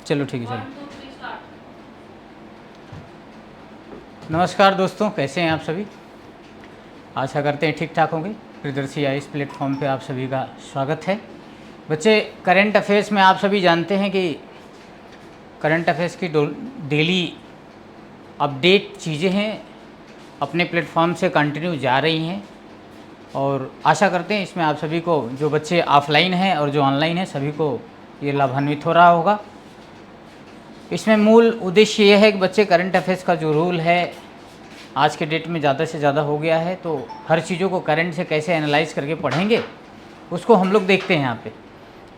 चलो ठीक है, चलो। नमस्कार दोस्तों, कैसे हैं आप सभी? आशा करते हैं ठीक ठाक होंगे। प्रियदर्शी इस प्लेटफॉर्म पे आप सभी का स्वागत है। बच्चे, करंट अफेयर्स में आप सभी जानते हैं कि करंट अफेयर्स की डेली अपडेट चीज़ें हैं अपने प्लेटफॉर्म से कंटिन्यू जा रही हैं, और आशा करते हैं इसमें आप सभी को, जो बच्चे ऑफलाइन हैं और जो ऑनलाइन हैं, सभी को ये लाभान्वित हो रहा होगा। इसमें मूल उद्देश्य ये है कि बच्चे, करंट अफेयर्स का जो रूल है आज के डेट में ज़्यादा से ज़्यादा हो गया है, तो हर चीज़ों को करंट से कैसे एनालाइज करके पढ़ेंगे उसको हम लोग देखते हैं यहाँ पे।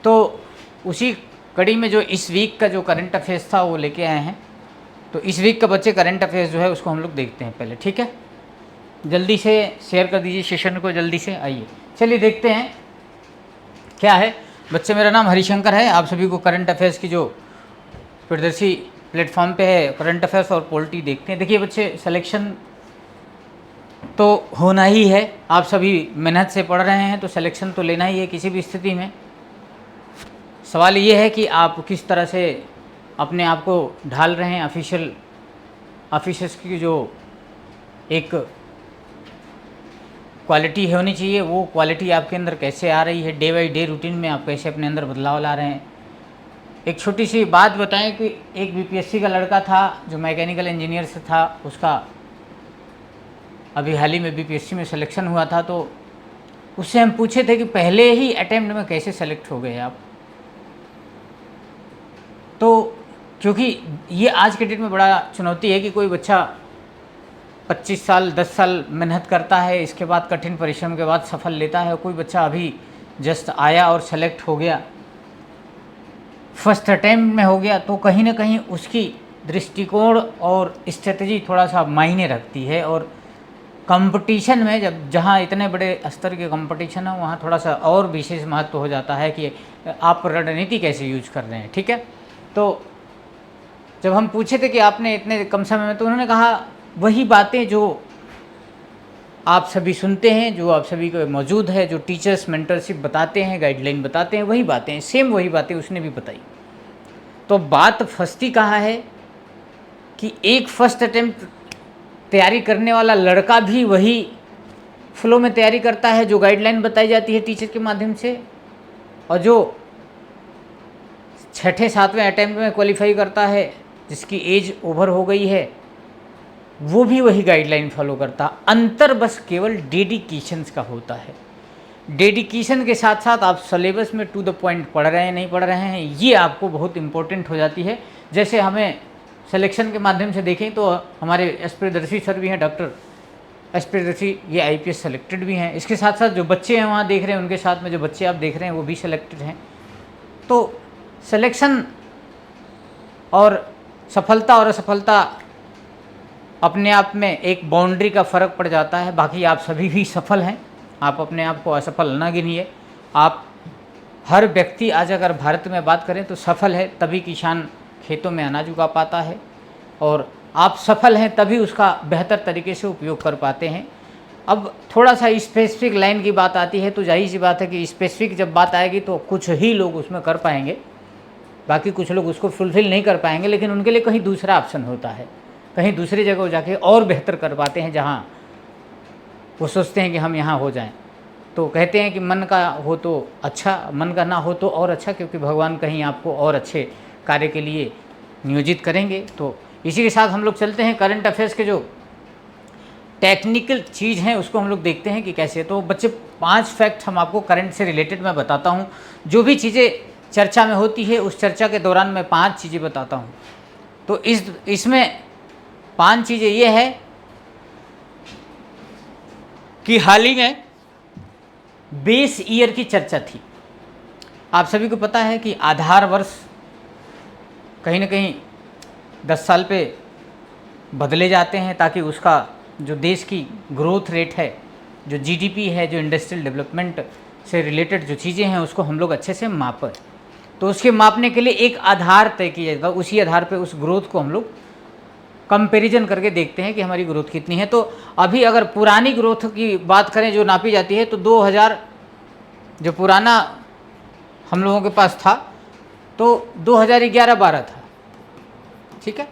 तो उसी कड़ी में जो इस वीक का जो करंट अफेयर्स था वो लेके आए हैं। तो इस वीक का बच्चे करंट अफेयर्स जो है उसको हम लोग देखते हैं पहले, ठीक है? जल्दी से शेयर कर दीजिए सेशन को, जल्दी से आइए, चलिए देखते हैं क्या है। बच्चे, मेरा नाम हरिशंकर है। आप सभी को करंट अफेयर्स की जो प्रियदर्शी प्लेटफॉर्म पे है करंट अफेयर्स और पॉलिटी देखते हैं। देखिए बच्चे, सिलेक्शन तो होना ही है। आप सभी मेहनत से पढ़ रहे हैं तो सिलेक्शन तो लेना ही है किसी भी स्थिति में। सवाल ये है कि आप किस तरह से अपने आप को ढाल रहे हैं। ऑफिसर्स की जो एक क्वालिटी होनी चाहिए, वो क्वालिटी आपके अंदर कैसे आ रही है। डे बाई डे रूटीन में आप कैसे अपने अंदर बदलाव ला रहे हैं। एक छोटी सी बात बताएं कि एक बीपीएससी का लड़का था जो मैकेनिकल इंजीनियर से था, उसका अभी हाल ही में बीपीएससी में सिलेक्शन हुआ था। तो उससे हम पूछे थे कि पहले ही अटेम्प्ट में कैसे सेलेक्ट हो गए आप। तो क्योंकि ये आज के डेट में बड़ा चुनौती है कि कोई बच्चा 25 साल 10 साल मेहनत करता है, इसके बाद कठिन परिश्रम के बाद सफल लेता है, कोई बच्चा अभी जस्ट आया और सेलेक्ट हो गया, फर्स्ट अटेम्प्ट में हो गया, तो कहीं ना कहीं उसकी दृष्टिकोण और स्ट्रेटजी थोड़ा सा मायने रखती है। और कंपटीशन में जहाँ इतने बड़े स्तर के कंपटीशन है, वहाँ थोड़ा सा और विशेष महत्व हो जाता है कि आप रणनीति कैसे यूज कर रहे हैं, ठीक है? तो जब हम पूछे थे कि आपने इतने कम समय में, तो उन्होंने कहा वही बातें जो आप सभी सुनते हैं, जो आप सभी को मौजूद है, जो टीचर्स मेंटरशिप बताते हैं, गाइडलाइन बताते हैं, वही बातें, सेम वही बातें उसने भी बताई। तो बात फंसती कहाँ है कि एक फर्स्ट अटेम्प्ट तैयारी करने वाला लड़का भी वही फ्लो में तैयारी करता है जो गाइडलाइन बताई जाती है टीचर के माध्यम से, और जो छठे सातवें अटेम्प्ट में क्वालिफाई करता है, जिसकी एज ओवर हो गई है, वो भी वही गाइडलाइन फॉलो करता। अंतर बस केवल डेडिकेशंस का होता है। डेडिकेशन के साथ साथ आप सिलेबस में टू द पॉइंट पढ़ रहे हैं नहीं पढ़ रहे हैं, ये आपको बहुत इंपॉर्टेंट हो जाती है। जैसे हमें सिलेक्शन के माध्यम से देखें तो हमारे एस प्रियदर्शी सर भी हैं, डॉक्टर एस प्रियदर्शी, ये आईपीएस सेलेक्टेड भी हैं। इसके साथ साथ जो बच्चे हैं वहाँ देख रहे हैं, उनके साथ में जो बच्चे आप देख रहे हैं वो भी सेलेक्टेड हैं। तो सिलेक्शन और सफलता और असफलता अपने आप में एक बाउंड्री का फ़र्क पड़ जाता है। बाकी आप सभी भी सफल हैं, आप अपने आप को असफल ना गिनिए। आप हर व्यक्ति आज अगर भारत में बात करें तो सफल है तभी किसान खेतों में अनाज उगा पाता है, और आप सफल हैं तभी उसका बेहतर तरीके से उपयोग कर पाते हैं। अब थोड़ा सा स्पेसिफिक लाइन की बात आती है तो जाहिर सी बात है कि स्पेसिफिक जब बात आएगी तो कुछ ही लोग उसमें कर पाएंगे, बाकी कुछ लोग उसको फुलफ़िल नहीं कर पाएंगे। लेकिन उनके लिए कहीं दूसरा ऑप्शन होता है, कहीं दूसरी जगह जाके और बेहतर कर पाते हैं, जहाँ वो सोचते हैं कि हम यहाँ हो जाएं। तो कहते हैं कि मन का हो तो अच्छा, मन का ना हो तो और अच्छा, क्योंकि भगवान कहीं आपको और अच्छे कार्य के लिए नियोजित करेंगे। तो इसी के साथ हम लोग चलते हैं करंट अफेयर्स के जो टेक्निकल चीज़ हैं उसको हम लोग देखते हैं कि कैसे। तो बच्चे, 5 फैक्ट हम आपको करंट से रिलेटेड मैं बताता हूँ। जो भी चीज़ें चर्चा में होती है उस चर्चा के दौरान मैं 5 चीज़ें बताता हूँ। तो इसमें 5 चीज़ें ये है कि हाल ही में बेस ईयर की चर्चा थी। आप सभी को पता है कि आधार वर्ष कहीं ना कहीं 10 साल पे बदले जाते हैं, ताकि उसका जो देश की ग्रोथ रेट है, जो जीडीपी है, जो इंडस्ट्रियल डेवलपमेंट से रिलेटेड जो चीज़ें हैं उसको हम लोग अच्छे से मापें। तो उसके मापने के लिए एक आधार तय किया जाएगा, उसी आधार पे उस ग्रोथ को हम लोग कंपैरिजन करके देखते हैं कि हमारी ग्रोथ कितनी है। तो अभी अगर पुरानी ग्रोथ की बात करें जो नापी जाती है, तो 2000 जो पुराना हम लोगों के पास था तो 2011-12 था, ठीक है,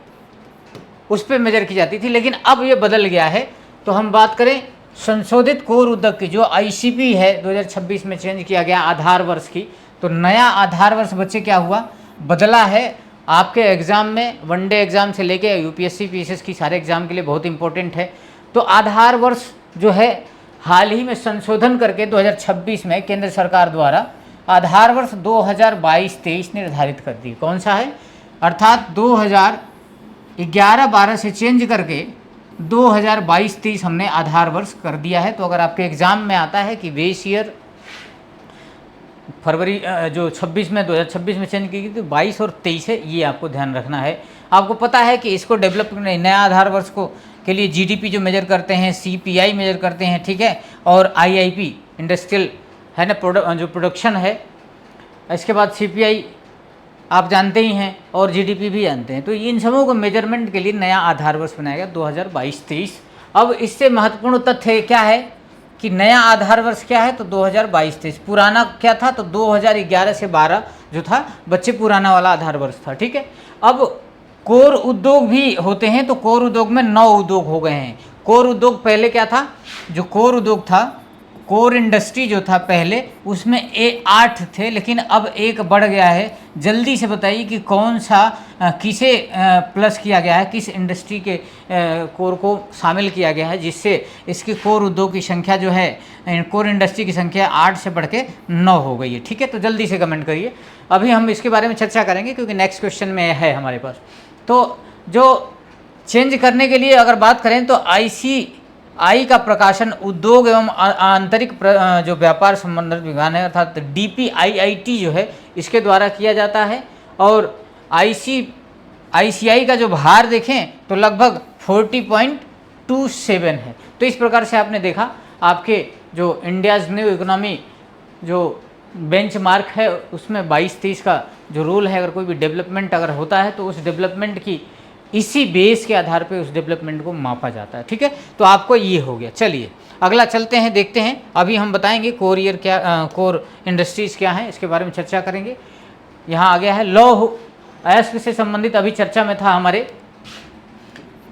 उस पर मेजर की जाती थी, लेकिन अब ये बदल गया है। तो हम बात करें संशोधित कोर उद्योग की, जो आईसीपी है 2026 में चेंज किया गया आधार वर्ष की, तो नया आधार वर्ष बच्चे क्या हुआ, बदला है। आपके एग्ज़ाम में वनडे एग्ज़ाम से लेके यूपीएससी पीएसएस की सारे एग्ज़ाम के लिए बहुत इंपॉर्टेंट है। तो आधार वर्ष जो है हाल ही में संशोधन करके 2026 में केंद्र सरकार द्वारा आधार वर्ष 2022-23 निर्धारित कर दी। कौन सा है, अर्थात 2011-12 से चेंज करके 2022-23 हमने आधार वर्ष कर दिया है। तो अगर आपके एग्ज़ाम में आता है कि बेस ईयर फरवरी जो 26 में 2026 में चेंज की गई, तो 22 और 23 है, ये आपको ध्यान रखना है। आपको पता है कि इसको डेवलप करने, नया आधार वर्ष को के लिए जीडीपी जो मेजर करते हैं, सीपीआई मेजर करते हैं, ठीक है, और आईआईपी इंडस्ट्रियल है ना, जो प्रोडक्शन है, इसके बाद सीपीआई आप जानते ही हैं और जीडीपी भी जानते हैं। तो इन सबों को मेजरमेंट के लिए नया आधार वर्ष बनाया गया 2022-23। अब इससे महत्वपूर्ण तथ्य क्या है कि नया आधार वर्ष क्या है, तो 2022-23। पुराना क्या था, तो 2011 से 12 जो था बच्चे पुराना वाला आधार वर्ष था, ठीक है। अब कोर उद्योग भी होते हैं, तो कोर उद्योग में 9 उद्योग हो गए हैं। कोर उद्योग पहले क्या था, जो कोर उद्योग था, कोर इंडस्ट्री जो था पहले, उसमें 8 थे, लेकिन अब एक बढ़ गया है। जल्दी से बताइए कि कौन सा किसे प्लस किया गया है, किस इंडस्ट्री के कोर को शामिल किया गया है, जिससे इसकी कोर उद्योग की संख्या जो है, कोर इंडस्ट्री की संख्या 8 से बढ़ के 9 हो गई है, ठीक है। तो जल्दी से कमेंट करिए, अभी हम इसके बारे में चर्चा करेंगे क्योंकि नेक्स्ट क्वेश्चन में है हमारे पास। तो जो चेंज करने के लिए अगर बात करें तो आईसीआई का प्रकाशन उद्योग एवं आंतरिक जो व्यापार संबंधित विभाग है, अर्थात डीपीआईआईटी जो है, इसके द्वारा किया जाता है। और आईसीआई का जो भार देखें तो लगभग 40.27 है। तो इस प्रकार से आपने देखा आपके जो इंडियाज़ न्यू इकोनॉमी जो बेंचमार्क है उसमें 22-23 का जो रूल है, अगर कोई भी डेवलपमेंट अगर होता है तो उस डेवलपमेंट की इसी बेस के आधार पे उस डेवलपमेंट को मापा जाता है, ठीक है। तो आपको ये हो गया। चलिए अगला चलते हैं, देखते हैं। अभी हम बताएंगे कोर ईयर क्या, कोर इंडस्ट्रीज़ क्या है, इसके बारे में चर्चा करेंगे। यहाँ आ गया है लौह अयस्क से संबंधित, अभी चर्चा में था हमारे,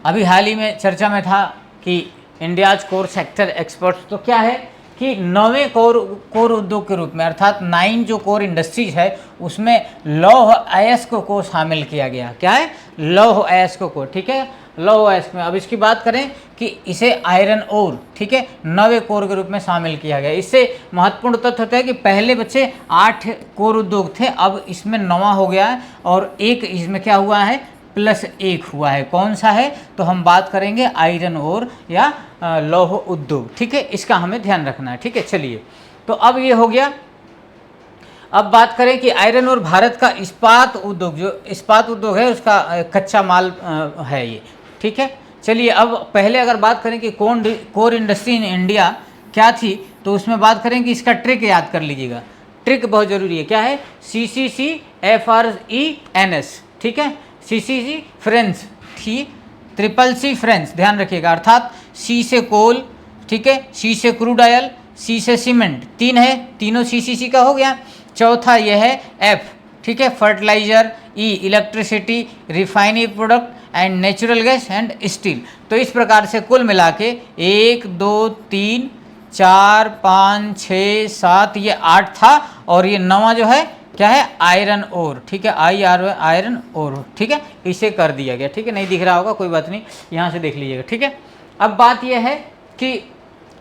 अभी हाल ही में चर्चा में था कि इंडियाज कोर सेक्टर एक्सपर्ट्स, तो क्या है कि 9वें कोर उद्योग के रूप में, अर्थात 9 जो कोर इंडस्ट्रीज है उसमें लौह अयस्क को शामिल किया गया। क्या है, लौह अयस्क को, ठीक है, लौह अयस्क में। अब इसकी बात करें कि इसे आयरन ओर, ठीक है, 9वें कोर के रूप में शामिल किया गया। इससे महत्वपूर्ण तथ्य होता है कि पहले बच्चे 8 कोर उद्योग थे, अब इसमें 9वां हो गया है, और एक इसमें क्या हुआ है, +1 हुआ है। कौन सा है, तो हम बात करेंगे आयरन ओर या लौह उद्योग, ठीक है, इसका हमें ध्यान रखना है, ठीक है। चलिए, तो अब ये हो गया। अब बात करें कि आयरन और भारत का इस्पात उद्योग, जो इस्पात उद्योग है उसका कच्चा माल है ये, ठीक है। चलिए, अब पहले अगर बात करें कि कोर इंडस्ट्री इन इंडिया क्या थी, तो उसमें बात करें कि इसका ट्रिक याद कर लीजिएगा। ट्रिक बहुत ज़रूरी है। क्या है, CCCFRENS, ठीक है, CCC फ्रेंच थी, CCC फ्रेंच, ध्यान रखिएगा। अर्थात C से कोल, ठीक है, C से क्रूड ऑयल, C से सीमेंट, 3 है, तीनों CCC का हो गया। चौथा यह है F, ठीक है, fertiliser, E electricity, refinery product and natural gas and steel. तो इस प्रकार से कुल मिला के 1 2 3 4 5 6 7 ये 8 था, और ये 9वां जो है क्या है, आयरन ओर, ठीक है, आयरन ओर, ठीक है, इसे कर दिया गया, ठीक है। नहीं दिख रहा होगा, कोई बात नहीं, यहाँ से देख लीजिएगा, ठीक है। अब बात यह है कि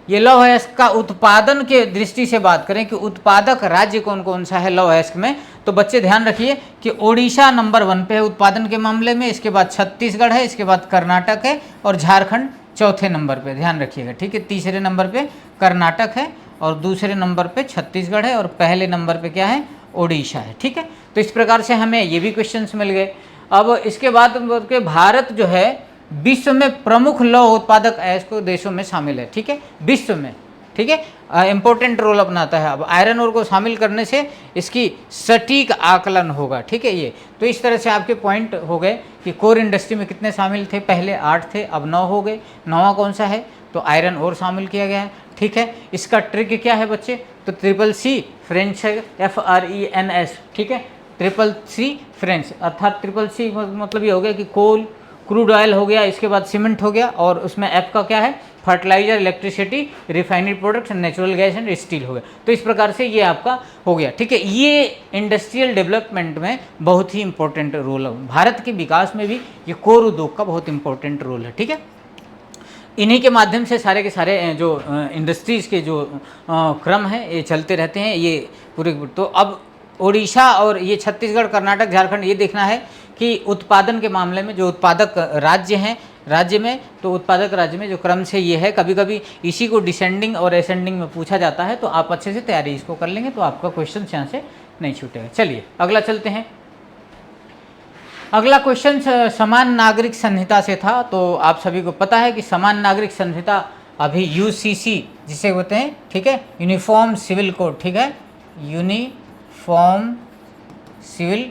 ये लौह अयस्क का उत्पादन के दृष्टि से बात करें कि उत्पादक राज्य कौन कौन सा है लौह अयस्क में, तो बच्चे ध्यान रखिए कि ओडिशा नंबर 1 पे है उत्पादन के मामले में, इसके बाद छत्तीसगढ़ है, इसके बाद कर्नाटक है, और झारखंड चौथे नंबर पे, ध्यान रखिएगा, ठीक है। तीसरे नंबर पे कर्नाटक है, और दूसरे नंबर पे छत्तीसगढ़ है, और पहले नंबर पे क्या है, ओडिशा है, ठीक है। तो इस प्रकार से हमें ये भी क्वेश्चंस मिल गए। अब इसके बाद के भारत जो है विश्व में प्रमुख लौह उत्पादक अयस्क देशों में शामिल है, ठीक है, विश्व में, ठीक है, इंपॉर्टेंट रोल अपनाता है। अब आयरन ओर को शामिल करने से इसकी सटीक आकलन होगा, ठीक है। ये तो इस तरह से आपके पॉइंट हो गए कि कोर इंडस्ट्री में कितने शामिल थे, पहले 8 थे, अब 9 हो गए। 9वां कौन सा है, तो आयरन ओर शामिल किया गया है, ठीक है। इसका ट्रिक क्या है बच्चे, तो CCC फ्रेंच है, FRENS, ठीक है, CCC फ्रेंच, अर्थात CCC मतलब ये हो गया कि कोल, क्रूड ऑयल हो गया, इसके बाद सीमेंट हो गया, और उसमें F का क्या है, fertiliser, electricity, refinery products, natural gas and steel हो गया। तो इस प्रकार से ये आपका हो गया, ठीक है। ये इंडस्ट्रियल डेवलपमेंट में बहुत ही इंपॉर्टेंट रोल है, भारत के विकास में भी ये कोर उद्योग का बहुत इंपॉर्टेंट रोल है, ठीक है। इन्हीं के माध्यम से सारे के सारे जो इंडस्ट्रीज़ के जो क्रम हैं ये चलते रहते हैं, ये पूरे। तो अब उड़ीसा और ये छत्तीसगढ़, कर्नाटक, झारखंड, ये देखना है कि उत्पादन के मामले में जो उत्पादक राज्य हैं, राज्य में तो उत्पादक राज्य में जो क्रम से ये है, कभी कभी इसी को डिसेंडिंग और असेंडिंग में पूछा जाता है, तो आप अच्छे से तैयारी इसको कर लेंगे तो आपका क्वेश्चन यहाँ से नहीं छूटेगा। चलिए अगला चलते हैं। अगला क्वेश्चन समान नागरिक संहिता से था। तो आप सभी को पता है कि समान नागरिक संहिता अभी UCC जिसे होते हैं, ठीक है, यूनिफॉर्म सिविल कोड, ठीक है, यूनिफॉर्म सिविल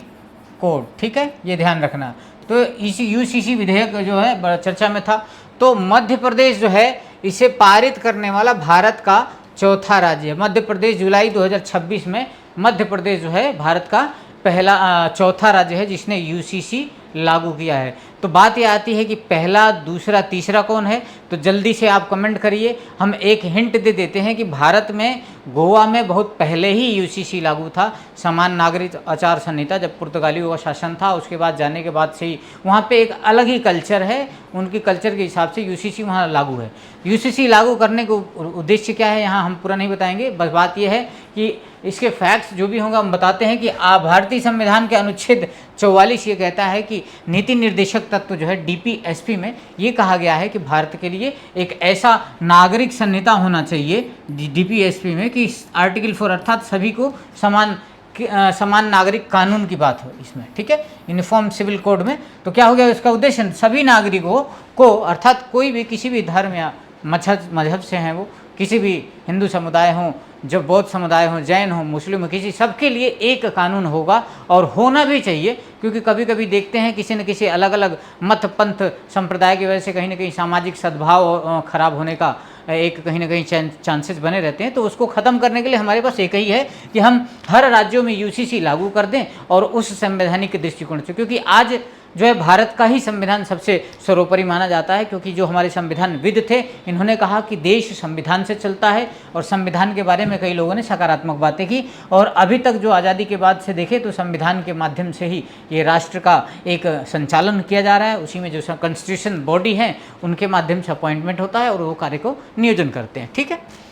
कोड, ठीक है, ये ध्यान रखना। तो इसी UCC विधेयक जो है बड़ा चर्चा में था। तो मध्य प्रदेश जो है इसे पारित करने वाला भारत का चौथा राज्य है। मध्य प्रदेश जुलाई 2026 में मध्य प्रदेश जो है भारत का पहला चौथा राज्य है जिसने UCC लागू किया है। तो बात ये आती है कि पहला, दूसरा, तीसरा कौन है, तो जल्दी से आप कमेंट करिए। हम एक हिंट दे देते हैं कि भारत में गोवा में बहुत पहले ही UCC लागू था, समान नागरिक आचार संहिता, जब पुर्तगालियों का शासन था, उसके बाद जाने के बाद से ही वहाँ पे एक अलग ही कल्चर है, उनकी कल्चर के हिसाब से UCC वहाँ लागू है। UCC लागू करने का उद्देश्य क्या है यहाँ हम पूरा नहीं बताएंगे, बस बात यह है कि इसके फैक्ट्स जो भी होंगे हम बताते हैं कि भारतीय संविधान के अनुच्छेद 44 ये कहता है कि नीति निर्देशक तत्व जो है DPSP में ये कहा गया है कि भारत के लिए एक ऐसा नागरिक संहिता होना चाहिए DPSP में कि आर्टिकल 4 अर्थात सभी को समान नागरिक कानून की बात हो इसमें, ठीक है, यूनिफॉर्म सिविल कोड में। तो क्या हो गया इसका उद्देश्य, सभी नागरिकों को अर्थात कोई भी किसी भी धर्म या मजहब से हैं, वो किसी भी हिंदू समुदाय हों, जो बौद्ध समुदाय हो, जैन हो, मुस्लिम हो, किसी सबके लिए एक कानून होगा और होना भी चाहिए। क्योंकि कभी कभी देखते हैं किसी न किसी अलग अलग मत पंथ संप्रदाय की वजह से कहीं ना कहीं सामाजिक सद्भाव खराब होने का एक कहीं ना कहीं चांसेस बने रहते हैं। तो उसको ख़त्म करने के लिए हमारे पास एक ही है कि हम हर राज्यों में UCC लागू कर दें और उस संवैधानिक दृष्टिकोण से, क्योंकि आज जो है भारत का ही संविधान सबसे सर्वोपरि माना जाता है। क्योंकि जो हमारे संविधानविद थे इन्होंने कहा कि देश संविधान से चलता है, और संविधान के बारे में कई लोगों ने सकारात्मक बातें की। और अभी तक जो आज़ादी के बाद से देखें तो संविधान के माध्यम से ही ये राष्ट्र का एक संचालन किया जा रहा है, उसी में जो कॉन्स्टिट्यूशन बॉडी है उनके माध्यम से अपॉइंटमेंट होता है और वो कार्य को नियोजन करते हैं, ठीक है।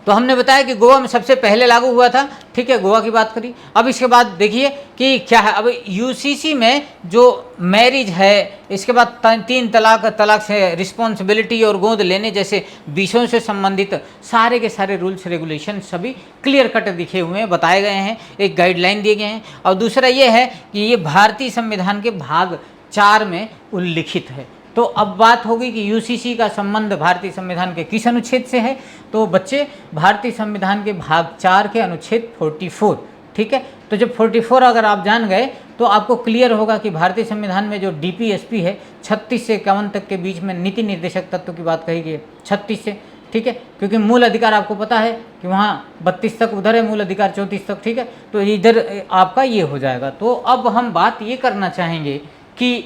तो हमने बताया कि गोवा में सबसे पहले लागू हुआ था, ठीक है, गोवा की बात करी। अब इसके बाद देखिए कि क्या है, अब UCC में जो मैरिज है, इसके बाद 3 तलाक से रिस्पॉन्सिबिलिटी और गोद लेने जैसे विषयों से संबंधित सारे के सारे रूल्स रेगुलेशन सभी क्लियर कट दिखे हुए हैं, बताए गए हैं, एक गाइडलाइन दिए गए हैं। और दूसरा ये है कि ये भारतीय संविधान के भाग 4 में उल्लिखित है। तो अब बात होगी कि UCC का संबंध भारतीय संविधान के किस अनुच्छेद से है, तो बच्चे भारतीय संविधान के भाग 4 के अनुच्छेद 44, ठीक है। तो जब 44 अगर आप जान गए तो आपको क्लियर होगा कि भारतीय संविधान में जो DPSP है 36 से 51 तक के बीच में नीति निर्देशक तत्व की बात कही गई है, 36 से, ठीक है। क्योंकि मूल अधिकार आपको पता है कि वहाँ 32 तक उधर है, मूल अधिकार 34 तक, ठीक है। तो इधर आपका ये हो जाएगा। तो अब हम बात ये करना चाहेंगे कि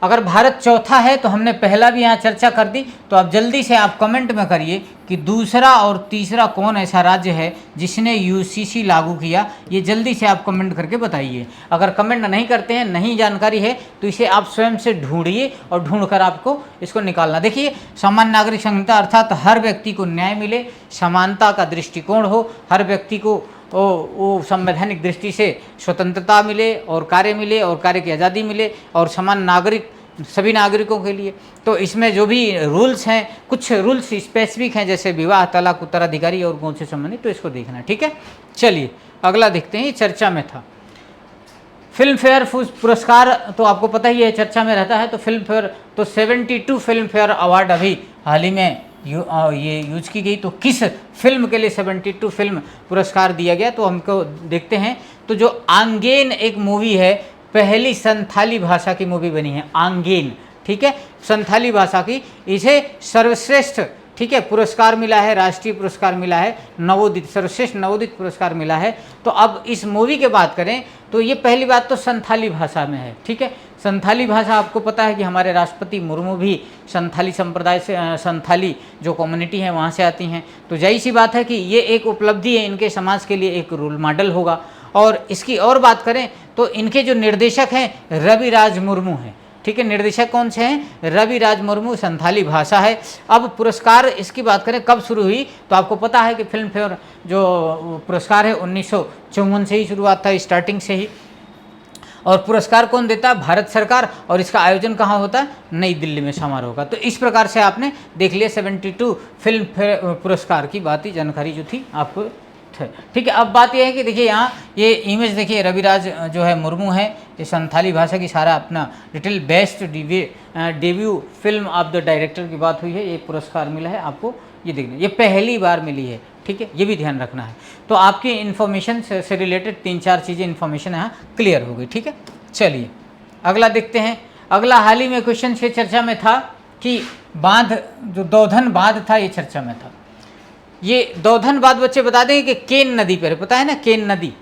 अगर भारत चौथा है तो हमने पहला भी यहाँ चर्चा कर दी, तो अब जल्दी से आप कमेंट में करिए कि दूसरा और तीसरा कौन ऐसा राज्य है जिसने UCC लागू किया, ये जल्दी से आप कमेंट करके बताइए। अगर कमेंट नहीं करते हैं, नहीं जानकारी है, तो इसे आप स्वयं से ढूंढिए और ढूंढकर आपको इसको निकालना। देखिए, समान नागरिक संहिता अर्थात हर व्यक्ति को न्याय मिले, समानता का दृष्टिकोण हो, हर व्यक्ति को वो संवैधानिक दृष्टि से स्वतंत्रता मिले और कार्य की आज़ादी मिले, और समान नागरिक सभी नागरिकों के लिए। तो इसमें जो भी रूल्स हैं, कुछ रूल्स स्पेसिफिक हैं, जैसे विवाह, तलाक, उत्तराधिकारी और गोद से संबंधित, तो इसको देखना, ठीक है। चलिए अगला देखते हैं, ये चर्चा में था। फिल्म फेयर पुरस्कार तो आपको पता ही है, चर्चा में रहता है। तो फिल्म फेयर, तो 72 फिल्म फेयर अवार्ड अभी हाल ही में ये यूज की गई। तो किस फिल्म के लिए 72 फिल्म पुरस्कार दिया गया, तो हमको देखते हैं। तो जो आंगेन एक मूवी है, पहली संथाली भाषा की मूवी बनी है आंगेन, ठीक है, संथाली भाषा की, इसे सर्वश्रेष्ठ ठीक है, पुरस्कार मिला है, राष्ट्रीय पुरस्कार मिला है, नवोदित, सर्वश्रेष्ठ नवोदित पुरस्कार मिला है। तो अब इस मूवी की बात करें तो ये पहली बात तो संथाली भाषा में है, ठीक है। संथाली भाषा आपको पता है कि हमारे राष्ट्रपति मुर्मू भी संथाली संप्रदाय से, संथाली जो कम्युनिटी है वहाँ से आती हैं। तो जाहिर सी बात है कि ये एक उपलब्धि है, इनके समाज के लिए एक रोल मॉडल होगा। और इसकी और बात करें तो इनके जो निर्देशक हैं रविराज मुर्मू हैं, ठीक है। निर्देशक कौन से हैं? रविराज मुर्मू, संथाली भाषा है। अब पुरस्कार इसकी बात करें कब शुरू हुई, तो आपको पता है कि फिल्म फेयर जो पुरस्कार है 1954 से ही शुरुआत था, स्टार्टिंग से ही। और पुरस्कार कौन देता है? भारत सरकार। और इसका आयोजन कहाँ होता है? नई दिल्ली में समारोह का। तो इस प्रकार से आपने देख लिया 72 फिल्म फेयर पुरस्कार की बात ही, जानकारी जो थी आपको, ठीक है। अब बात यह है कि देखिए यहाँ ये इमेज देखिए, रविराज जो है मुर्मू है, ये संथाली भाषा की सारा अपना detail best debut film of the director की बात हुई है। ये पुरस्कार मिला है आपको, ये देखना, ये पहली बार मिली है, ठीक है, ये भी ध्यान रखना है। तो आपकी इन्फॉर्मेशन से रिलेटेड 3-4 चीज़ें इन्फॉर्मेशन यहाँ क्लियर हो गई, ठीक है। चलिए अगला देखते हैं। अगला हाल ही में क्वेश्चन से चर्चा में था कि बांध, जो दौधन बांध था, ये चर्चा में था। ये दौधन बांध बच्चे बता देंगे कि केन नदी पर, पता है ना, केन नदी,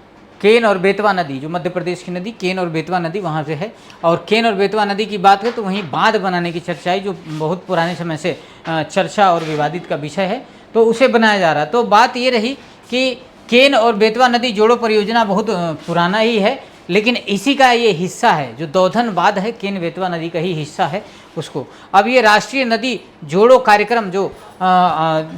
केन और बेतवा नदी, जो मध्य प्रदेश की नदी केन और बेतवा नदी वहाँ से है। और केन और बेतवा नदी की बात करें तो वहीं बांध बनाने की चर्चा है, जो बहुत पुराने समय से चर्चा और विवादित का विषय है, तो उसे बनाया जा रहा है। तो बात ये रही कि केन और बेतवा नदी जोड़ो परियोजना बहुत पुराना ही है, लेकिन इसी का ये हिस्सा है, जो दौधन बांध है केन बेतवा नदी का ही हिस्सा है उसको। अब ये राष्ट्रीय नदी जोड़ो कार्यक्रम जो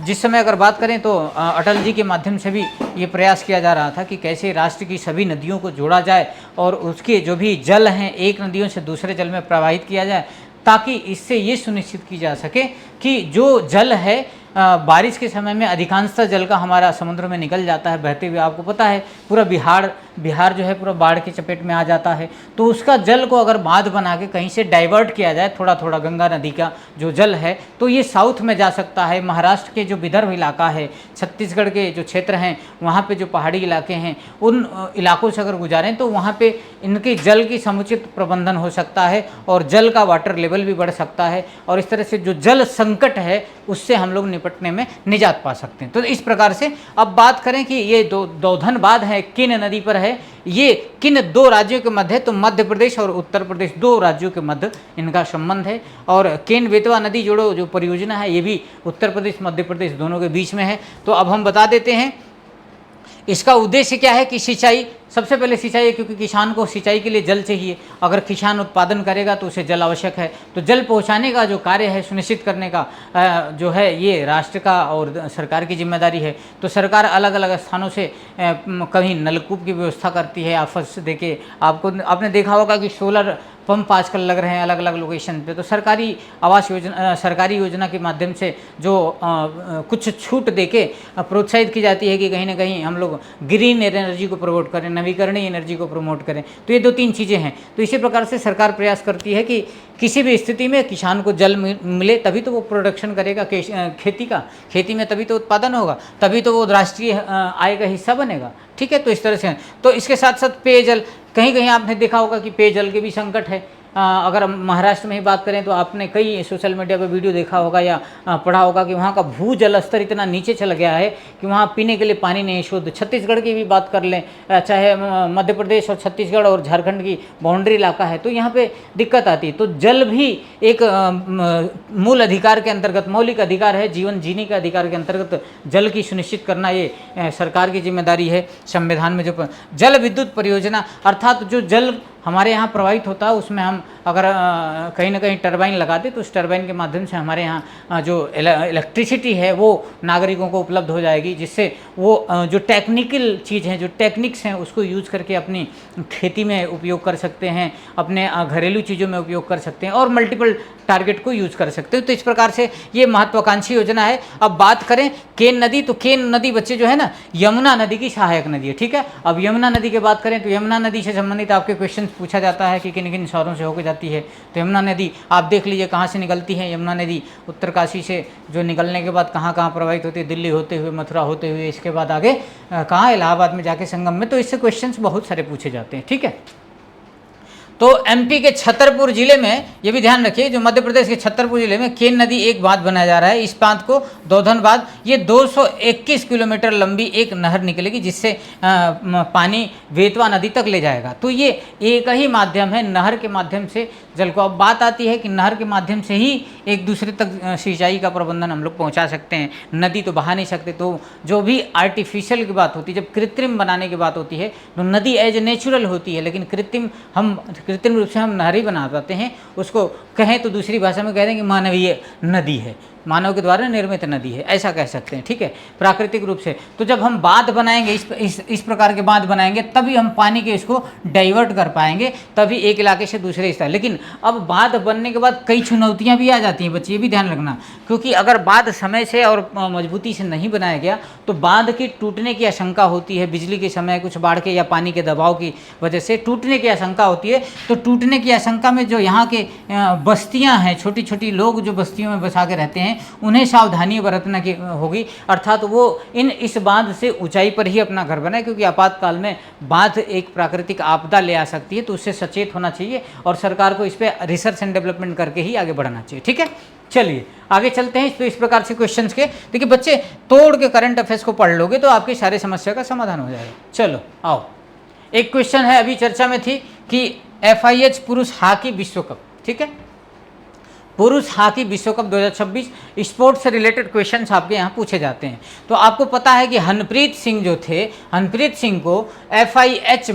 जिस समय अगर बात करें तो अटल जी के माध्यम से भी ये प्रयास किया जा रहा था कि कैसे राष्ट्र की सभी नदियों को जोड़ा जाए और उसके जो भी जल हैं एक नदियों से दूसरे जल में प्रवाहित किया जाए, ताकि इससे ये सुनिश्चित की जा सके कि जो जल है बारिश के समय में अधिकांशतः जल का हमारा समुद्र में निकल जाता है बहते हुए। आपको पता है पूरा बिहार जो है पूरा बाढ़ की चपेट में आ जाता है। तो उसका जल को अगर बांध बना के कहीं से डाइवर्ट किया जाए थोड़ा थोड़ा, गंगा नदी का जो जल है, तो ये साउथ में जा सकता है। महाराष्ट्र के जो विदर्भ इलाका है, छत्तीसगढ़ के जो क्षेत्र हैं, वहाँ पे जो पहाड़ी इलाके हैं, उन इलाकों से अगर गुजारें तो वहाँ पे इनके जल की समुचित प्रबंधन हो सकता है और जल का वाटर लेवल भी बढ़ सकता है। और इस तरह से जो जल संकट है उससे हम लोग निपटने में निजात पा सकते हैं। तो इस प्रकार से अब बात करें कि ये दौधन बांध है, किन नदी पर है, ये किन 2 राज्यों के मध्य है, तो मध्य प्रदेश और उत्तर प्रदेश 2 राज्यों के मध्य इनका संबंध है। और केन बेतवा नदी जोड़ो जो परियोजना है ये भी उत्तर प्रदेश मध्य प्रदेश दोनों के बीच में है। तो अब हम बता देते हैं इसका उद्देश्य क्या है कि सिंचाई, सबसे पहले सिंचाई है, क्योंकि किसान को सिंचाई के लिए जल चाहिए। अगर किसान उत्पादन करेगा तो उसे जल आवश्यक है। तो जल पहुंचाने का जो कार्य है, सुनिश्चित करने का जो है, ये राष्ट्र का और सरकार की जिम्मेदारी है। तो सरकार अलग अलग स्थानों से कहीं नलकूप की व्यवस्था करती है। आपस देके आपने देखा होगा कि सोलर पंप आजकल लग रहे हैं अलग अलग लोकेशन पे। तो सरकारी आवास योजना, सरकारी योजना के माध्यम से जो कुछ छूट देके प्रोत्साहित की जाती है कि कहीं ना कहीं हम लोग ग्रीन एनर्जी को प्रमोट करें, नवीकरणीय एनर्जी को प्रमोट करें। तो ये 2-3 चीज़ें हैं। तो इसी प्रकार से सरकार प्रयास करती है कि किसी भी स्थिति में किसान को जल मिले, तभी तो वो प्रोडक्शन करेगा खेती में, तभी तो उत्पादन होगा, तभी तो वो राष्ट्रीय आय का हिस्सा बनेगा। ठीक है, तो इस तरह से। तो इसके साथ साथ पेयजल, कहीं कहीं आपने देखा होगा कि पेयजल के भी संकट है। अगर महाराष्ट्र में ही बात करें तो आपने कई सोशल मीडिया पर वीडियो देखा होगा या पढ़ा होगा कि वहाँ का भूजल स्तर इतना नीचे चला गया है कि वहाँ पीने के लिए पानी नहीं शुद्ध। छत्तीसगढ़ की भी बात कर लें, चाहे मध्य प्रदेश और छत्तीसगढ़ और झारखंड की बाउंड्री इलाका है, तो यहाँ पे दिक्कत आती है। तो जल भी एक मूल अधिकार के अंतर्गत, मौलिक अधिकार है, जीवन जीने के अधिकार के अंतर्गत जल की सुनिश्चित करना ये सरकार की जिम्मेदारी है। संविधान में जो जल विद्युत परियोजना, अर्थात जो जल हमारे यहाँ प्रवाहित होता है उसमें हम अगर कहीं ना कहीं टरबाइन लगा दें तो उस टरबाइन के माध्यम से हमारे यहाँ जो इलेक्ट्रिसिटी है वो नागरिकों को उपलब्ध हो जाएगी, जिससे वो जो टेक्निकल चीज़ हैं, जो टेक्निक्स हैं, उसको यूज़ करके अपनी खेती में उपयोग कर सकते हैं, अपने घरेलू चीज़ों में उपयोग कर सकते हैं और मल्टीपल टारगेट को यूज़ कर सकते हैं। तो इस प्रकार से ये महत्वाकांक्षी योजना है। अब बात करें केन नदी, तो केन नदी बच्चे जो है ना, यमुना नदी की सहायक नदी है। ठीक है, अब यमुना नदी की बात करें तो यमुना नदी से संबंधित आपके क्वेश्चन पूछा जाता है कि किन किन शहरों से होकर जाती है। तो यमुना नदी आप देख लीजिए कहाँ से निकलती है। यमुना नदी उत्तरकाशी से जो निकलने के बाद कहाँ कहाँ प्रवाहित होती है, दिल्ली होते हुए, मथुरा होते हुए, इसके बाद आगे कहाँ, इलाहाबाद में जाके संगम में। तो इससे क्वेश्चंस बहुत सारे पूछे जाते हैं। ठीक है, तो एमपी के छतरपुर जिले में, ये भी ध्यान रखिए, जो मध्य प्रदेश के छतरपुर जिले में केन नदी एक बांध बनाया जा रहा है। इस बांध को दोधन बांध, ये 221 किलोमीटर लंबी एक नहर निकलेगी जिससे पानी बेतवा नदी तक ले जाएगा। तो ये एक ही माध्यम है, नहर के माध्यम से जल को। अब बात आती है कि नहर के माध्यम से ही एक दूसरे तक सिंचाई का प्रबंधन हम लोग पहुँचा सकते हैं, नदी तो बहा नहीं सकते। तो जो भी आर्टिफिशियल की बात होती है, जब कृत्रिम बनाने की बात होती है, तो नदी एज नेचुरल होती है, लेकिन कृत्रिम रूप से हम नहर ही बना पाते हैं। उसको कहें तो दूसरी भाषा में कह दें कि मानवीय नदी है, मानव के द्वारा निर्मित नदी है, ऐसा कह सकते हैं, ठीक है, प्राकृतिक रूप से। तो जब हम बांध बनाएंगे, इस प्रकार के बांध बनाएंगे, तभी हम पानी के इसको डाइवर्ट कर पाएंगे, तभी एक इलाके से दूसरे इलाके। लेकिन अब बांध बनने के बाद कई चुनौतियां भी आ जाती हैं बच्चे, ये भी ध्यान रखना, क्योंकि अगर बांध समय से और मजबूती से नहीं बनाया गया तो बांध की टूटने की आशंका होती है। बिजली के समय कुछ बाढ़ के या पानी के दबाव की वजह से टूटने की आशंका होती है। तो टूटने की आशंका में जो यहाँ के बस्तियाँ हैं, छोटी छोटी लोग जो बस्तियों में बसा के रहते हैं, उन्हें सावधानी बरतना की होगी, अर्थात वो इस बांध से ऊंचाई पर ही अपना घर बनाए, क्योंकि आपातकाल में बांध एक प्राकृतिक आपदा ले आ सकती है। तो उससे सचेत होना चाहिए और सरकार को इस पर रिसर्च एंड डेवलपमेंट करके ही आगे बढ़ना चाहिए, ठीक है। चलिए आगे चलते हैं। इस प्रकार से क्वेश्चंस के देखिए बच्चे, तोड़ के करंट अफेयर्स को पढ़ लोगे तो आपकी सारी समस्या का समाधान हो जाएगा। चलो आओ, एक क्वेश्चन है, अभी चर्चा में थी कि FIH पुरुष हॉकी विश्व कप, ठीक है, पुरुष हॉकी विश्व कप 2026 स्पोर्ट्स से रिलेटेड क्वेश्चंस आपके यहाँ पूछे जाते हैं। तो आपको पता है कि हरप्रीत सिंह जो थे, हरप्रीत सिंह को FIH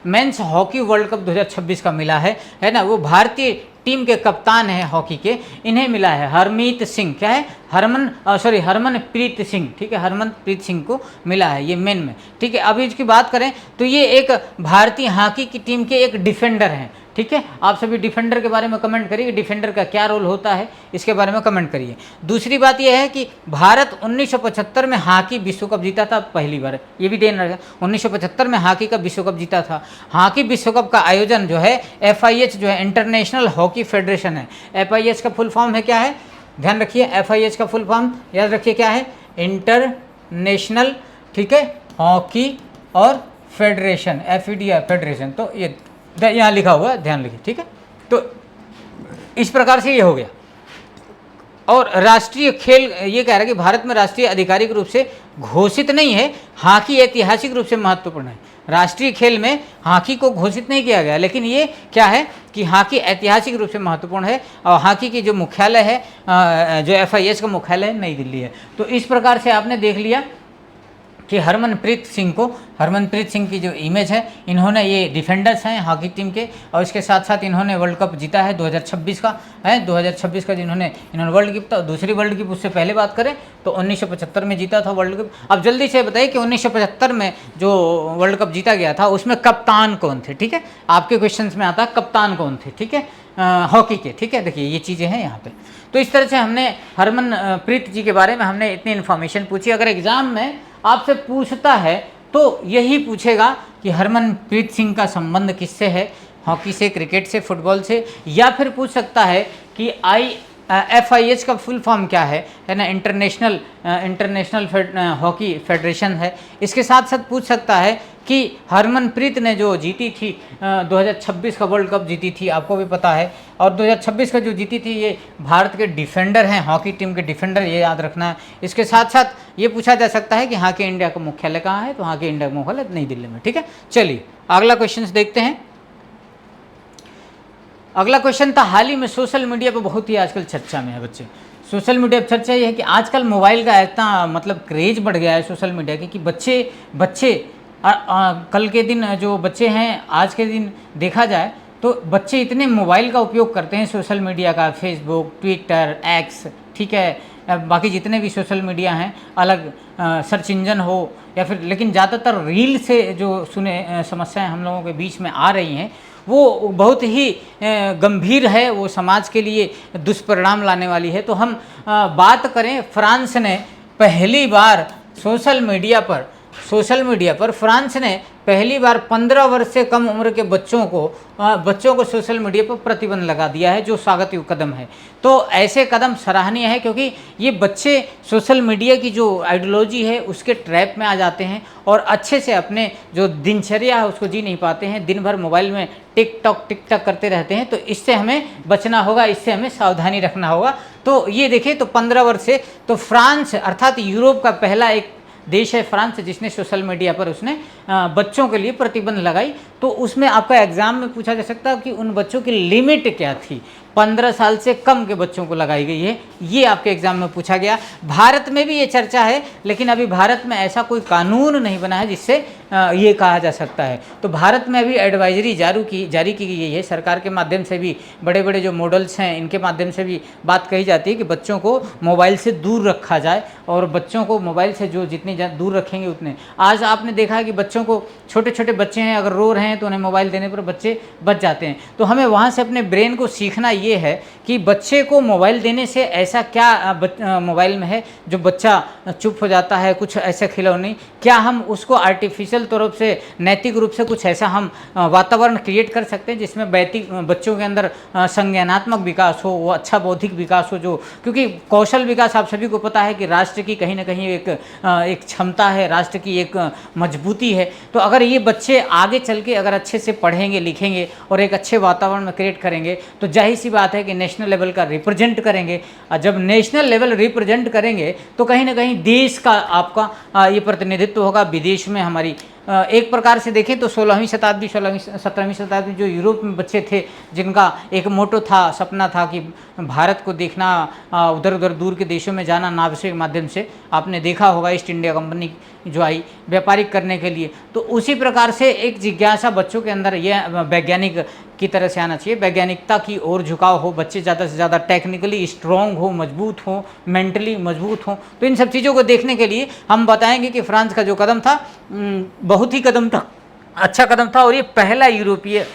men's hockey world cup 2026 का मिला है ना। वो भारतीय टीम के कप्तान हैं हॉकी के, इन्हें मिला है हरमीत सिंह, क्या है, हरमनप्रीत सिंह, ठीक है, हरमनप्रीत सिंह को मिला है ये मेन में, ठीक है। अभी इसकी बात करें तो ये एक भारतीय हॉकी की टीम के एक डिफेंडर हैं, ठीक है। आप सभी डिफेंडर के बारे में कमेंट करिए, डिफेंडर का क्या रोल होता है इसके बारे में कमेंट करिए। दूसरी बात यह है कि भारत 1975 में हॉकी विश्व कप जीता था पहली बार, ये भी ध्यान रखें, 1975 में हॉकी का विश्व कप जीता था। हॉकी विश्व कप का आयोजन जो है FIH जो है इंटरनेशनल हॉकी फेडरेशन है। FIH का फुल फॉर्म है क्या है, ध्यान रखिए, FIH का फुल फॉर्म याद रखिए क्या है, इंटरनेशनल, ठीक है, हॉकी और फेडरेशन, FED फेडरेशन। तो ये यहाँ लिखा हुआ है, ध्यान लिखिए, ठीक है। तो इस प्रकार से ये हो गया। और राष्ट्रीय खेल ये कह रहा है कि भारत में राष्ट्रीय आधिकारिक रूप से घोषित नहीं है, हॉकी ऐतिहासिक रूप से महत्वपूर्ण है। राष्ट्रीय खेल में हॉकी को घोषित नहीं किया गया, लेकिन ये क्या है कि हॉकी ऐतिहासिक रूप से महत्वपूर्ण है। और हॉकी की जो मुख्यालय है, जो FIH का मुख्यालय नई दिल्ली है। तो इस प्रकार से आपने देख लिया कि हरमनप्रीत सिंह की जो इमेज है, इन्होंने, ये डिफेंडर्स हैं हॉकी टीम के, और इसके साथ साथ इन्होंने वर्ल्ड कप जीता है 2026 का है, 2026 का इन्होंने वर्ल्ड कप, दूसरी वर्ल्ड कप उससे पहले बात करें तो 1975 में जीता था वर्ल्ड कप। अब जल्दी से बताइए कि 1975 में जो वर्ल्ड कप जीता गया था उसमें कप्तान कौन थे, ठीक है, आपके क्वेश्चन में आता है कप्तान कौन थे, ठीक है, हॉकी के, ठीक है। देखिए ये चीज़ें हैं यहाँ पे। तो इस तरह से हमने हरमनप्रीत जी के बारे में हमने इतनी इन्फॉर्मेशन पूछी। अगर एग्जाम में आपसे पूछता है तो यही पूछेगा कि हरमनप्रीत सिंह का संबंध किससे है, हॉकी से, क्रिकेट से, फुटबॉल से, या फिर पूछ सकता है कि FIH का फुल फॉर्म क्या है ना, इंटरनेशनल हॉकी फेडरेशन है। इसके साथ साथ पूछ सकता है कि हरमनप्रीत ने जो जीती थी 2026 का वर्ल्ड कप जीती थी, आपको भी पता है, और 2026 का जो जीती थी ये भारत के डिफेंडर हैं, हॉकी टीम के डिफेंडर, ये याद रखना है। इसके साथ साथ ये पूछा जा सकता है कि हॉकी इंडिया का मुख्यालय कहाँ है, तो हॉकी इंडिया का मुख्यालय नई दिल्ली में, ठीक है। चलिए अगला क्वेश्चन देखते हैं। अगला क्वेश्चन था, हाल ही में सोशल मीडिया पर बहुत ही आजकल चर्चा में है बच्चे। सोशल मीडिया पर चर्चा ये है कि आजकल मोबाइल का इतना मतलब क्रेज बढ़ गया है सोशल मीडिया के कि बच्चे कल के दिन जो बच्चे हैं, आज के दिन देखा जाए तो बच्चे इतने मोबाइल का उपयोग करते हैं सोशल मीडिया का, फेसबुक, ट्विटर, एक्स, ठीक है, बाकी जितने भी सोशल मीडिया हैं, अलग सर्च इंजन हो या फिर, लेकिन ज़्यादातर रील से जो समस्याएं हम लोगों के बीच में आ रही हैं वो बहुत ही गंभीर है, वो समाज के लिए दुष्परिणाम लाने वाली है। तो हम बात करें, फ्रांस ने पहली बार सोशल मीडिया पर सोशल मीडिया पर फ्रांस ने पहली बार 15 वर्ष से कम उम्र के बच्चों को सोशल मीडिया पर प्रतिबंध लगा दिया है, जो स्वागत योग्य कदम है। तो ऐसे कदम सराहनीय है, क्योंकि ये बच्चे सोशल मीडिया की जो आइडियोलॉजी है उसके ट्रैप में आ जाते हैं और अच्छे से अपने जो दिनचर्या है उसको जी नहीं पाते हैं, दिन भर मोबाइल में टिक टॉक करते रहते हैं। तो इससे हमें बचना होगा, इससे हमें सावधानी रखना होगा। तो ये देखिए, तो 15 वर्ष से तो फ्रांस अर्थात यूरोप का पहला एक देश है फ्रांस, जिसने सोशल मीडिया पर उसने बच्चों के लिए प्रतिबंध लगाई। तो उसमें आपका एग्जाम में पूछा जा सकता है कि उन बच्चों की लिमिट क्या थी। 15 साल से कम के बच्चों को लगाई गई है, ये आपके एग्जाम में पूछा गया। भारत में भी ये चर्चा है, लेकिन अभी भारत में ऐसा कोई कानून नहीं बना है जिससे ये कहा जा सकता है। तो भारत में अभी एडवाइजरी जारी की गई है सरकार के माध्यम से भी, बड़े बड़े जो मॉडल्स हैं इनके माध्यम से भी बात कही जाती है कि बच्चों को मोबाइल से दूर रखा जाए, और बच्चों को मोबाइल से जो जितनी दूर रखेंगे उतने। आज आपने देखा है कि बच्चों को, छोटे छोटे बच्चे हैं, अगर रो रहे हैं तो उन्हें मोबाइल देने पर बच्चे बच जाते हैं। तो हमें वहाँ से अपने ब्रेन को सीखना ये है कि बच्चे को मोबाइल देने से ऐसा क्या मोबाइल में है जो बच्चा चुप हो जाता है, कुछ ऐसे खिलौने, क्या हम उसको आर्टिफिशियल तौर से नैतिक रूप से कुछ ऐसा हम वातावरण क्रिएट कर सकते हैं जिसमें बच्चों के अंदर संज्ञानात्मक विकास हो, वो अच्छा बौद्धिक विकास हो, जो क्योंकि कौशल विकास आप सभी को पता है कि राष्ट्र की कहीं ना कहीं एक क्षमता है, राष्ट्र की एक मजबूती है। तो अगर ये बच्चे आगे चल के अगर अच्छे से पढ़ेंगे लिखेंगे और एक अच्छे वातावरण में क्रिएट करेंगे तो जाहिर सी बात है कि नेशनल लेवल का रिप्रेजेंट करेंगे। और जब नेशनल लेवल रिप्रेजेंट करेंगे तो कहीं ना कहीं देश का आपका ये प्रतिनिधित्व होगा विदेश में। हमारी एक प्रकार से देखें तो 16वीं शताब्दी 17वीं शताब्दी जो यूरोप में बच्चे थे जिनका एक मोटो था, सपना था कि भारत को देखना, उधर उधर दूर के देशों में जाना नाव के माध्यम से, आपने देखा होगा ईस्ट इंडिया कंपनी जो आई व्यापारिक करने के लिए। तो उसी प्रकार से एक जिज्ञासा बच्चों के अंदर यह वैज्ञानिक की तरह से आना चाहिए, वैज्ञानिकता की ओर झुकाव हो, बच्चे ज़्यादा से ज़्यादा टेक्निकली स्ट्रॉन्ग हो, मजबूत हो, मेंटली मजबूत हो। तो इन सब चीज़ों को देखने के लिए हम बताएंगे कि फ्रांस का जो कदम था बहुत ही कदम था, अच्छा कदम था, और ये पहला यूरोपीय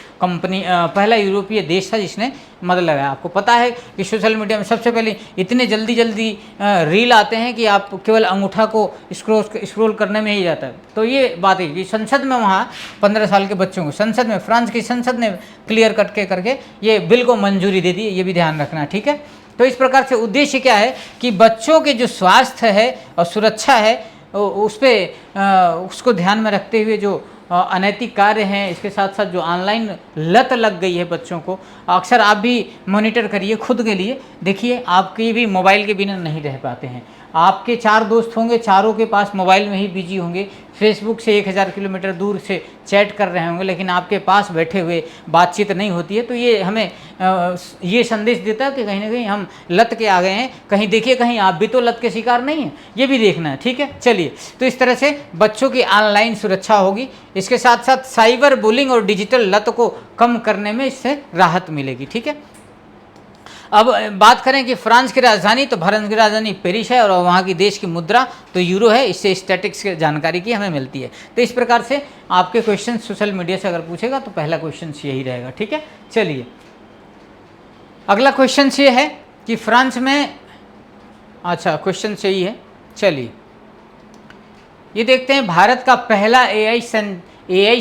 देश था जिसने मदद लगाया। आपको पता है कि सोशल मीडिया में सबसे पहले इतने जल्दी रील आते हैं कि आप केवल अंगूठा को स्क्रॉल करने में ही जाता है। तो ये बात है कि संसद में वहाँ 15 साल के बच्चों को, संसद में, फ्रांस की संसद ने क्लियर कट के करके ये बिल को मंजूरी दे दी, ये भी ध्यान रखना, ठीक है। तो इस प्रकार से उद्देश्य क्या है कि बच्चों के जो स्वास्थ्य है और सुरक्षा है उस पर उसको ध्यान में रखते हुए जो अनैतिक कार्य हैं, इसके साथ साथ जो ऑनलाइन लत लग गई है बच्चों को, अक्सर आप भी मॉनिटर करिए खुद के लिए, देखिए आपके भी मोबाइल के बिना नहीं रह पाते हैं। आपके 4 दोस्त होंगे, चारों के पास मोबाइल में ही बिजी होंगे, फेसबुक से 1000 किलोमीटर दूर से चैट कर रहे होंगे, लेकिन आपके पास बैठे हुए बातचीत नहीं होती है। तो ये हमें ये संदेश देता है कि कहीं ना कहीं हम लत के आ गए हैं। कहीं देखिए, कहीं आप भी तो लत के शिकार नहीं हैं, ये भी देखना है, ठीक है। चलिए, तो इस तरह से बच्चों की ऑनलाइन सुरक्षा होगी, इसके साथ साथ साइबर बुलिंग और डिजिटल लत को कम करने में इससे राहत मिलेगी, ठीक है। अब बात करें कि फ्रांस की राजधानी, तो फ्रांस की राजधानी पेरिस है और वहाँ की देश की मुद्रा तो यूरो है, इससे स्टैटिक्स की जानकारी की हमें मिलती है। तो इस प्रकार से आपके क्वेश्चन सोशल मीडिया से अगर पूछेगा तो पहला क्वेश्चन यही रहेगा, ठीक है। चलिए, अगला क्वेश्चन ये है कि फ्रांस में, अच्छा क्वेश्चन यही है, चलिए ये देखते हैं। भारत का पहला AI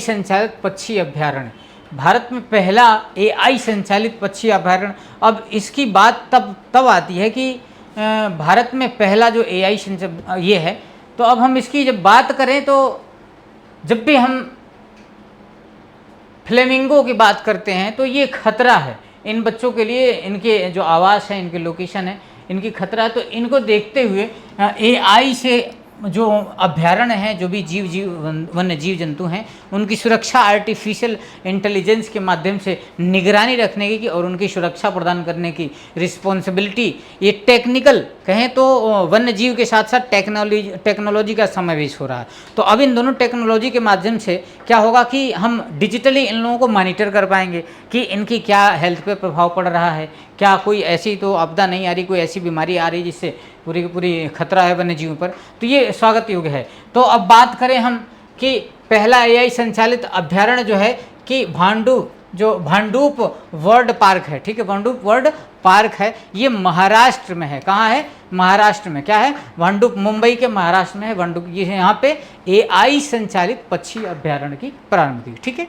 संचालित पक्षी अभ्यारण्य, भारत में पहला AI संचालित पक्षी अभ्यारण्य। अब इसकी बात तब आती है कि भारत में पहला जो AI ये है, तो अब हम इसकी जब बात करें तो जब भी हम फ्लेमिंगो की बात करते हैं तो ये खतरा है इन बच्चों के लिए, इनके जो आवास है, इनके लोकेशन है, इनकी खतरा है। तो इनको देखते हुए AI से जो अभ्यारण्य हैं, जो भी वन्य जीव जंतु हैं, उनकी सुरक्षा आर्टिफिशियल इंटेलिजेंस के माध्यम से निगरानी रखने की और उनकी सुरक्षा प्रदान करने की रिस्पॉन्सिबिलिटी, ये टेक्निकल कहें तो वन्य जीव के साथ साथ टेक्नोलॉजी का समावेश हो रहा है। तो अब इन दोनों टेक्नोलॉजी के माध्यम से क्या होगा कि हम डिजिटली इन लोगों को मॉनिटर कर पाएंगे कि इनकी क्या हेल्थ पे प्रभाव पड़ रहा है, क्या कोई ऐसी तो आपदा नहीं आ रही, कोई ऐसी बीमारी आ रही जिससे पूरी की पूरी खतरा है वन्य जीवों पर। तो ये स्वागत योग्य है। तो अब बात करें हम कि पहला AI संचालित अभ्यारण्य जो है कि भांडूप वर्ल्ड पार्क है, ठीक है, भांडूप वर्ल्ड पार्क है ये महाराष्ट्र में है। कहाँ है? महाराष्ट्र में। क्या है? भांडुप, मुंबई के महाराष्ट्र में है भांडुप। ये है यहाँ पे AI संचालित पक्षी अभ्यारण्य की प्रारंभ हुई। ठीक है,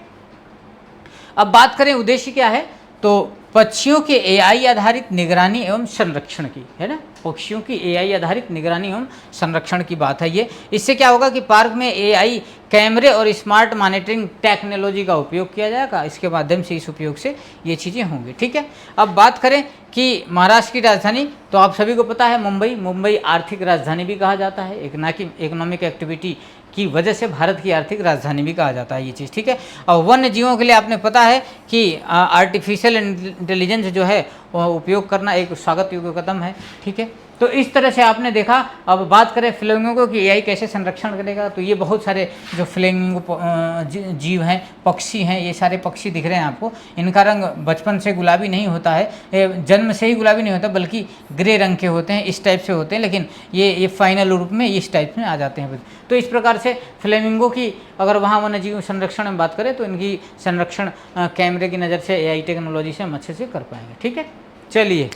अब बात करें उद्देश्य क्या है, तो पक्षियों के AI आधारित निगरानी एवं संरक्षण की, है ना, पक्षियों की AI आधारित निगरानी एवं संरक्षण की बात है ये। इससे क्या होगा कि पार्क में AI कैमरे और स्मार्ट मॉनिटरिंग टेक्नोलॉजी का उपयोग किया जाएगा। इसके माध्यम से, इस उपयोग से ये चीज़ें होंगी। ठीक है, अब बात करें कि महाराष्ट्र की राजधानी, तो आप सभी को पता है मुंबई। मुंबई आर्थिक राजधानी भी कहा जाता है, इकोनॉमिक एक्टिविटी की वजह से भारत की आर्थिक राजधानी भी कहा जाता है ये चीज़। ठीक है, और वन्य जीवों के लिए आपने पता है कि आर्टिफिशियल इंटेलिजेंस जो है वो उपयोग करना एक स्वागत योग्य कदम है। ठीक है, तो इस तरह से आपने देखा। अब बात करें फ्लेमिंगो की AI कैसे संरक्षण करेगा, तो ये बहुत सारे जो फ्लेमिंगो जीव हैं, पक्षी हैं, ये सारे पक्षी दिख रहे हैं आपको। इनका रंग बचपन से गुलाबी नहीं होता है, जन्म से ही गुलाबी नहीं होता, बल्कि ग्रे रंग के होते हैं, इस टाइप से होते हैं, लेकिन ये फाइनल रूप में इस टाइप में आ जाते हैं। तो इस प्रकार से फ्लेमिंगो की अगर वहाँ वन्य जीव संरक्षण में बात करें तो इनकी संरक्षण कैमरे की नज़र से AI टेक्नोलॉजी से हम अच्छे से कर पाएंगे। ठीक है, चलिए